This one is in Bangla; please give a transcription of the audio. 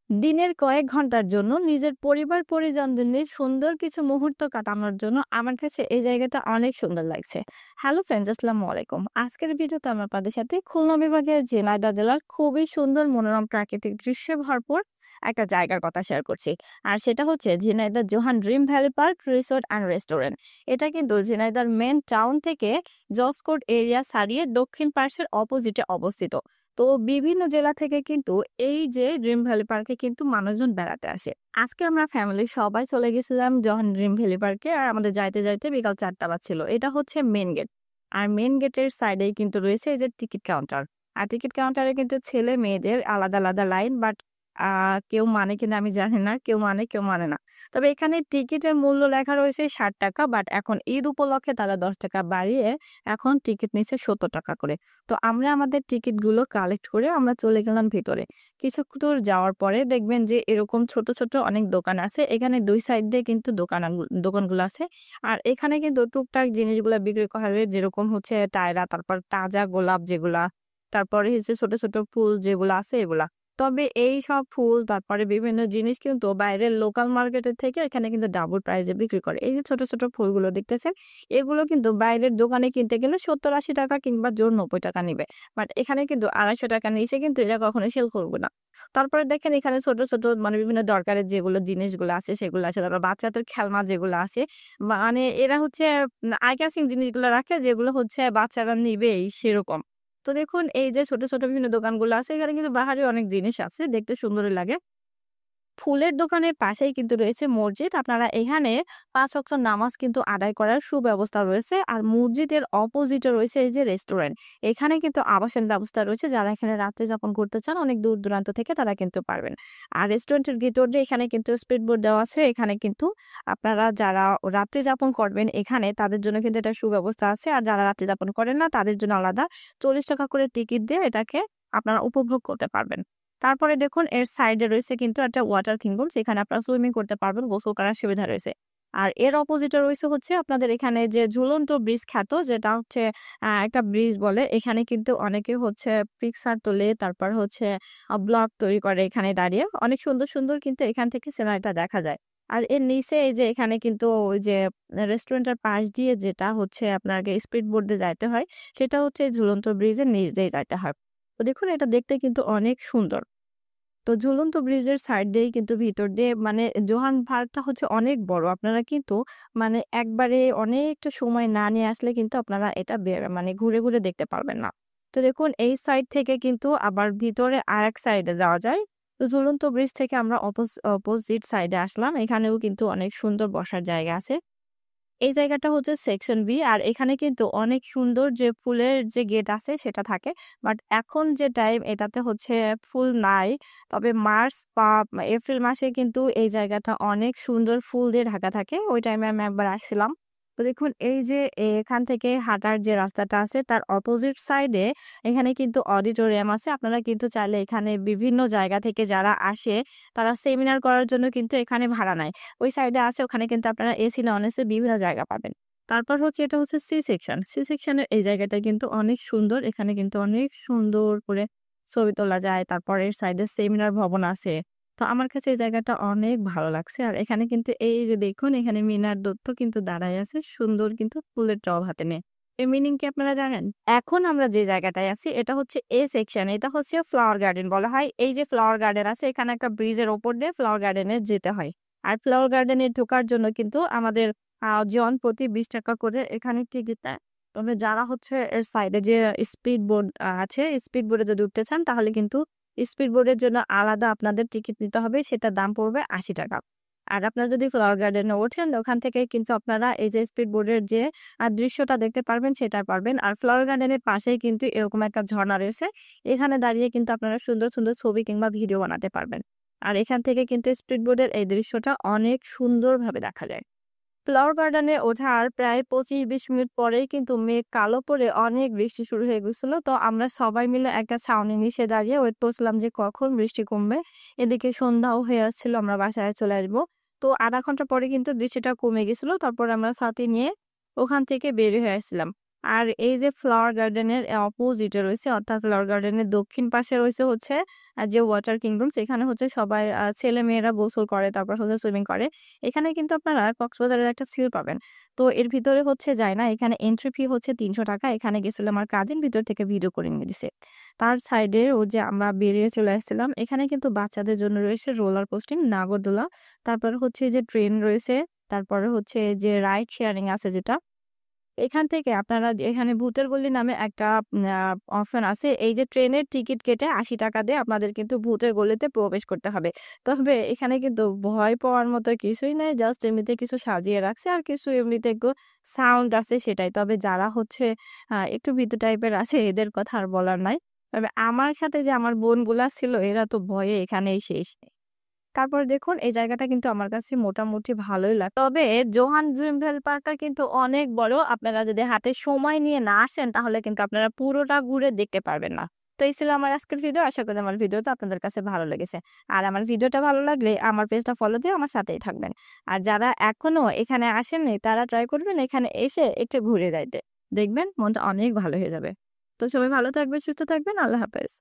দিনের কয়েক ঘন্টার জন্য নিজের পরিবার-পরিজনদের নিয়ে সুন্দর কিছু মুহূর্ত কাটানোর জন্য আমার কাছে এই জায়গাটা অনেক সুন্দর লাগছে। হ্যালো ফ্রেন্ডস, আসসালামু আলাইকুম। আজকের ভিডিওতে আমি আপনাদের সাথে খুলনা বিভাগের ঝিনাইদহ জেলার খুবই সুন্দর মনোরম প্রাকৃতিক দৃশ্যে ভরপুর একটা জায়গার কথা শেয়ার করছি। আর সেটা হচ্ছে Jhenaidah Johan dream valley park resort and restaurant. এটা কিন্তু ঝিনাইদহর মেন টাউন থেকে জসকোট এরিয়া ছাড়িয়ে দক্ষিণ পার্শ্বের অপোজিটে অবস্থিত। তো বিভিন্ন জেলা থেকে কিন্তু এই যে ড্রিম ভ্যালি পার্কে কিন্তু মানুষজন বেড়াতে আসে। আজকে আমরা ফ্যামিলির সবাই চলে গেছিলাম যখন ড্রিম ভ্যালি পার্কে, আর আমাদের যাইতে যাইতে বিকাল 4টা বাজছিল। এটা হচ্ছে মেন গেট। আর মেন গেটের সাইডেই কিন্তু রয়েছে এই যে টিকিট কাউন্টার। আর টিকিট কাউন্টারে কিন্তু ছেলে মেয়েদের আলাদা আলাদা লাইন, বাট কেউ মানে কিনা আমি জানি না, কেউ মানে কেউ মানে না। তবে এখানে টিকিটের মূল্য লেখা রয়েছে 60 টাকা, বাট এখন ঈদ উপলক্ষে তারা 10 টাকা বাড়িয়ে এখন টিকিট নিচ্ছে 70 টাকা করে। তো আমরা আমাদের টিকিটগুলো কালেক্ট করে আমরা চলে গেলাম ভিতরে। কিছু দূর যাওয়ার পরে দেখবেন যে এরকম ছোট ছোট অনেক দোকান আছে। এখানে 2 সাইড দিয়ে কিন্তু দোকানগুলো আছে। আর এখানে কিন্তু টুকটাক জিনিসগুলা বিক্রি করা হয়, যেরকম হচ্ছে টায়রা, তারপর তাজা গোলাপ যেগুলা, তারপরে হচ্ছে ছোট ছোট ফুল যেগুলো আছে এগুলা। তবে এই সব ফুল তারপরে বিভিন্ন জিনিস কিন্তু বাইরের লোকাল মার্কেটের থেকে এখানে কিন্তু ডাবল প্রাইসে বিক্রি করে। এই যে ছোট ছোট ফুলগুলো দেখতেছেন, এগুলো কিন্তু বাইরের দোকানে কিনতে গেলে 70-80 টাকা কিংবা জোর 90 টাকা নিবে। বাট এখানে কিন্তু 250 টাকা নিচে কিন্তু এরা কখনো সেল করবে না। তারপরে দেখেন এখানে ছোট ছোট মানে বিভিন্ন দরকারের যেগুলো জিনিসগুলো আছে সেগুলো আছে, তারপর বাচ্চাদের খেলনা যেগুলো আছে, মানে এরা হচ্ছে আই ক্যাচিং জিনিসগুলো রাখে, যেগুলো হচ্ছে বাচ্চারা নিবেই সেরকম। তো দেখুন এই যে ছোট ছোট বিভিন্ন দোকানগুলো আছে, এখানে কিন্তু বাহারি অনেক জিনিস আছে, দেখতে সুন্দরই লাগে। ফুলের দোকানের পাশেই কিন্তু রয়েছে মসজিদ। আপনারা এখানে ৫ ওয়াক্ত নামাজ কিন্তু আদায় করার সুব্যবস্থা রয়েছে। আর মসজিদের অপোজিটে রয়েছে এই যে রেস্টুরেন্ট। এখানে কিন্তু আবাসন ব্যবস্থা রয়েছে। যারা এখানে রাত্রি যাপন করতে চান অনেক দূর দূরান্ত থেকে তারা কিন্তু পারবেন। আর রেস্টুরেন্টের ভিতরে এখানে কিন্তু স্পিড বোট দেওয়া আছে। এখানে কিন্তু আপনারা যারা রাত্রি যাপন করবেন এখানে তাদের জন্য কিন্তু এটা সুব্যবস্থা আছে। আর যারা রাত্রি যাপন করেন না তাদের জন্য আলাদা 40 টাকা করে টিকিট দিয়ে এটাকে আপনারা উপভোগ করতে পারবেন। তারপরে দেখুন এর সাইডে রয়েছে কিন্তু একটা ওয়াটার কিংডম, যেখানে আপনারা সুইমিং করতে পারবেন, গোসল করার সুবিধা রয়েছে। আর এর অপোজিটে রয়েছে হচ্ছে আপনাদের এখানে যে ঝুলন্ত ব্রিজ খ্যাত, যেটা হচ্ছে একটা ব্রিজ বলে। এখানে কিন্তু অনেকে হচ্ছে পিকচার তোলে, তারপর হচ্ছে ব্লগ তৈরি করে এখানে দাঁড়িয়ে। অনেক সুন্দর সুন্দর কিন্তু এখান থেকে সিনারিটা দেখা যায়। আর এর নিচে এই যে এখানে কিন্তু ওই যে রেস্টুরেন্টের পাশ দিয়ে যেটা হচ্ছে আপনাকে স্পিড বোট দিয়ে যাইতে হয়, সেটা হচ্ছে ঝুলন্ত ব্রিজের নিচ দিয়ে যাইতে হয়। তো দেখুন এটা দেখতে কিন্তু অনেক সুন্দর। তো ঝুলন্ত ব্রিজের সাইড দিয়েই কিন্তু ভিতর দিয়ে মানে জোহান পার্কটা হচ্ছে অনেক বড়। আপনারা কিন্তু মানে একবারে অনেকটা সময় না নিয়ে আসলে কিন্তু আপনারা এটা মানে ঘুরে ঘুরে দেখতে পারবেন না। তো দেখুন এই সাইড থেকে কিন্তু আবার ভিতরে আরেক সাইডে যাওয়া যায়। তো ঝুলন্ত ব্রিজ থেকে আমরা অপোজিট সাইডে আসলাম। এখানেও কিন্তু অনেক সুন্দর বসার জায়গা আছে। এই জায়গাটা হচ্ছে সেকশন বি। আর এখানে কিন্তু অনেক সুন্দর যে ফুলের যে গেট আছে সেটা থাকে। বাট এখন যে টাইম এটাতে হচ্ছে ফুল নাই। তবে মার্চ বা এপ্রিল মাসে কিন্তু এই জায়গাটা অনেক সুন্দর ফুল দিয়ে ঢাকা থাকে। ওই টাইমে আমি একবার আসছিলাম। তো দেখুন এই যে এখান থেকে হাঁটার যে রাস্তাটা আছে তার অপোজিট সাইডে এখানে কিন্তু অডিটোরিয়াম আছে। আপনারা কিন্তু চাইলে এখানে বিভিন্ন জায়গা থেকে যারা আসে তারা সেমিনার করার জন্য কিন্তু এখানে ভাড়া নেয়। ওই সাইডে আছে, ওখানে কিন্তু আপনারা এসি নন এসি বিভিন্ন জায়গা পাবেন। তারপর হচ্ছে এটা হচ্ছে সি সেকশন। সি সেকশনের এই জায়গাটা কিন্তু অনেক সুন্দর। এখানে কিন্তু অনেক সুন্দর করে ছবি তোলা যায়। তারপরে এর সাইডে সেমিনার ভবন আছে। তো আমার কাছে এই জায়গাটা অনেক ভালো লাগছে। আর এখানে কিন্তু এই যে দেখুন এখানে মিনার দত্ত কিন্তু দাঁড়ায় আছে সুন্দর কিন্তু ফুলের টব হাতে নিয়ে। এর মিনিং কি আপনারা জানেন? এখন আমরা যে জায়গাটায় আছি এটা হচ্ছে এ সেকশন। এটা হচ্ছে ফ্লাওয়ার গার্ডেন বলা হয়। এই যে ফ্লাওয়ার গার্ডেন আছে, এখানে একটা ব্রিজের ওপর দিয়ে ফ্লাওয়ার গার্ডেনে যেতে হয়। আর ফ্লাওয়ার গার্ডেনে ঢোকার জন্য কিন্তু আমাদের জন প্রতি 20 টাকা করে এখানে টিকিট নেয়। তবে যারা হচ্ছে এর সাইডে যে স্পিড বোট আছে, স্পিড বোটে যদি উঠতে চান তাহলে কিন্তু স্পিড বোটের জন্য আলাদা আপনাদের টিকিট নিতে হবে, সেটার দাম পড়বে 80 টাকা। আর আপনারা যদি ফ্লাওয়ার গার্ডেনে ওঠেন ওখান থেকে কিন্তু আপনারা এই যে স্পিড বোটের যে দৃশ্যটা দেখতে পারবেন সেটা পারবেন। আর ফ্লাওয়ার গার্ডেনের পাশেই কিন্তু এরকম একটা ঝর্ণা রয়েছে। এখানে দাঁড়িয়ে কিন্তু আপনারা সুন্দর সুন্দর ছবি কিংবা ভিডিও বানাতে পারবেন। আর এখান থেকে কিন্তু স্পিড বোটের এই দৃশ্যটা অনেক সুন্দরভাবে দেখা যায়। ফ্লাওয়ার গার্ডেনে ওঠার প্রায় 25-20 মিনিট পরেই কিন্তু মেঘ কালো পড়ে অনেক বৃষ্টি শুরু হয়ে গেছিল। তো আমরা সবাই মিলে একটা ছাউনি নিচে দাঁড়িয়ে ওয়েট করছিলাম যে কখন বৃষ্টি কমবে। এদিকে সন্ধ্যাও হয়ে আসছিল, আমরা বাসায় চলে আসবো। তো আধা ঘন্টা পরে কিন্তু বৃষ্টিটা কমে গেছিল। তারপর আমরা ছাতি নিয়ে ওখান থেকে বের হয়ে আসছিলাম। আর এই যে ফ্লাওয়ার গার্ডেনের অপোজিটে রয়েছে, অর্থাৎ ফ্লাওয়ার গার্ডেনের দক্ষিণ পাশে রয়েছে হচ্ছে যে ওয়াটার কিংডম, সেখানে হচ্ছে সবাই ছেলে মেয়েরা গোসল করে, তারপর হচ্ছে সুইমিং করে। এখানে কিন্তু আপনারা কক্সবাজারের একটা ফিল পাবেন। তো এর ভিতরে হচ্ছে যায় না, এখানে এন্ট্রি ফি হচ্ছে 300 টাকা। এখানে গেছিল আমার কাজিন, ভিতর থেকে ভিডিও করে নিয়ে দিছে। তার সাইডে ও যে আমরা বেরিয়ে চলে আসছিলাম, এখানে কিন্তু বাচ্চাদের জন্য রয়েছে রোলার কোস্টিং, নাগরদোলা, তারপরে হচ্ছে যে ট্রেন রয়েছে, তারপরে হচ্ছে যে রাইড শেয়ারিং আছে যেটা। এখান থেকে আপনারা এখানে ভূতের গলি নামে একটা অপশন আছে, এই যে ট্রেনের টিকিট কেটে 80 টাকা দিয়ে আপনাদের কিন্তু ভূতের গলিতে প্রবেশ করতে হবে। তবে এখানে কিন্তু ভয় পাওয়ার মতো কিছুই নাই, জাস্ট এমনিতে কিছু সাজিয়ে রাখছে আর কিছু এমনিতে একটু সাউন্ড আছে সেটাই। তবে যারা হচ্ছে একটু ভীতু টাইপের আছে এদের কথা আর বলার নাই। তবে আমার সাথে যে আমার বোনগুলা ছিল এরা তো ভয়ে এখানেই শেষ। তারপর দেখুন এই জায়গাটা কিন্তু আমার কাছে মোটামুটি ভালোই লাগে। তবে জোহান জুয়েল পার্কটা কিন্তু অনেক বড়, আপনারা যদি হাতে সময় নিয়ে না আসেন তাহলে কিন্তু আপনারা পুরোটা ঘুরে দেখতে পারবেন না। তো এই ছিল আমার আজকের ভিডিও, আশা করি আমার ভিডিওটা আপনাদের কাছে ভালো লেগেছে। আর আমার ভিডিওটা ভালো লাগলে আমার পেজটা ফলো দিয়ে আমার সাথেই থাকবেন। আর যারা এখনো এখানে আসেননি তারা ট্রাই করবেন এখানে এসে একটু ঘুরে যাইতে, দেখবেন মনটা অনেক ভালো হয়ে যাবে। তো সবাই ভালো থাকবেন, সুস্থ থাকবেন, আল্লাহ হাফেজ।